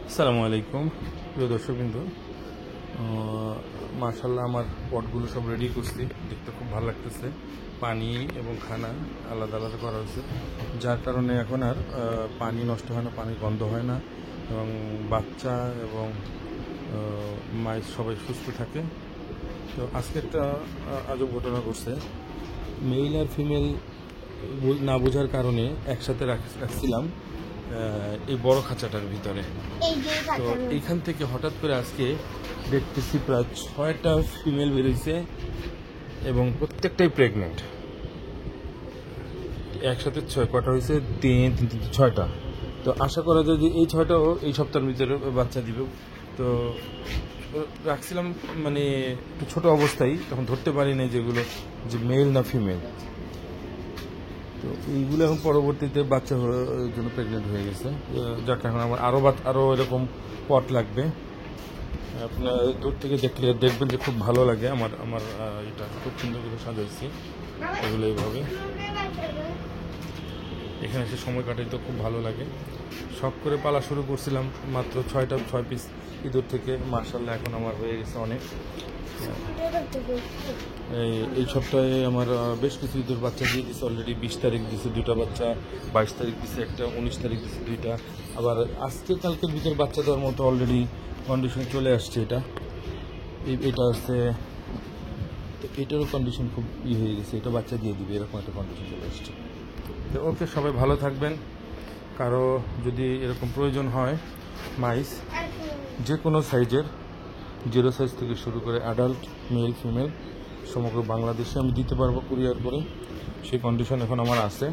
আসসালামু আলাইকুম প্রিয় দর্শকবৃন্দ। মাশাআল্লাহ আমার পটগুলো সব রেডি করছি, দেখতে খুব ভালো লাগতেছে। পানি এবং খানা আলাদা আলাদা করা হয়েছে, যার কারণে এখন আর পানি নষ্ট হয় না, পানি গন্ধ হয় না, এবং বাচ্চা এবং মাইস সবাই সুস্থ থাকে। তো আজকে একটা আজব ঘটনা ঘটছে। মেল আর ফিমেল না বোঝার কারণে একসাথে রাখছিলাম এই বড় খাঁচাটার ভিতরে। তো এইখান থেকে হঠাৎ করে আজকে দেখতেছি প্রায় 6টা ফিমেল বেরিয়েছে এবং প্রত্যেকটাই প্রেগনেন্ট। একসাথে 6 কটা হয়েছে, 6টা। তো আশা করা যায় যে এই 6টাও এই সপ্তাহের ভিতরে বাচ্চা দিবে। তো রাখছিলাম মানে একটু ছোটো অবস্থায়, তখন ধরতে পারি নাই যেগুলো যে মেল না ফিমেল। তো এইগুলো এখন পরবর্তীতে বাচ্চা জন্য প্রেগনেন্ট হয়ে গেছে। যাকে এখন আমার আরও এরকম পট লাগবে। আপনার দূর থেকে দেখবেন যে খুব ভালো লাগে। আমার আমার এটা খুব সুন্দর করে সাজাইছি এগুলো এইভাবে। এখানে এসে সময় কাটাইতে খুব ভালো লাগে। শখ করে পালা শুরু করছিলাম মাত্র 6 পিস ইঁদুর থেকে। মাশাআল্লাহ এখন আমার হয়ে গেছে অনেক। এই সপ্তাহে আমার বেশ কিছু ইঁদুর বাচ্চা দিয়ে দিচ্ছে অলরেডি। 20 তারিখ দিছে 2টা বাচ্চা, 22 তারিখ দিছে একটা, 19 তারিখ দিছে 2টা। আবার আজকে কালকের ভিতরে বাচ্চা দেওয়ার মতো অলরেডি কন্ডিশন চলে আসছে। এটা হচ্ছে, এটারও কন্ডিশন খুব হয়ে গেছে, এটা বাচ্চা দিয়ে দিবে এরকম একটা কন্ডিশন চলে আসছে। তো ওকে, সবাই ভালো থাকবেন। কারো যদি এরকম প্রয়োজন হয় মাইস যে কোনো সাইজের, 0 সাইজ থেকে শুরু করে অ্যাডাল্ট মেল ফিমেল সমগ্র বাংলাদেশে আমি দিতে পারবো কুরিয়ার করে। সেই কন্ডিশন এখন আমার আছে।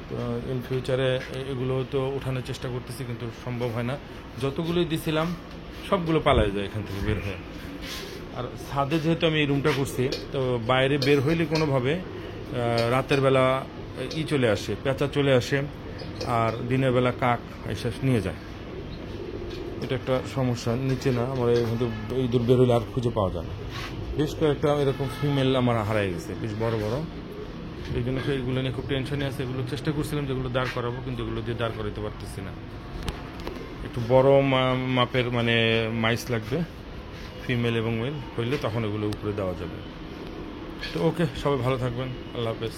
তো ইন ফিউচারে এগুলো তো ওঠানোর চেষ্টা করতেছি, কিন্তু সম্ভব হয় না। যতগুলোই দিছিলাম সবগুলো পালায় যায় এখান থেকে বের হয়ে। আর ছাদে যেহেতু আমি এই রুমটা করছি, তো বাইরে বের হইলে কোনোভাবে রাতের বেলা চলে আসে, পেঁচা চলে আসে, আর দিনের বেলা কাক এসে নিয়ে যায়। এটা একটা সমস্যা। নিচে না আমার এই দূর বের হইলে আর খুঁজে পাওয়া যায় না। বেশ কয়েকটা এরকম ফিমেল আমার হারাই গেছে, বেশ বড় বড়। এই জন্য এগুলো নিয়ে খুব টেনশনে আছে। এগুলো চেষ্টা করছিলাম যেগুলো দাঁড় করাবো, কিন্তু এগুলো দিয়ে দাঁড় করাতে পারতেছি না। একটু বড় মাপের মানে মাইস লাগবে, ফিমেল এবং মেল হইলে তখন এগুলো উপরে দেওয়া যাবে। তো ওকে, সবাই ভালো থাকবেন। আল্লাহ হাফেজ।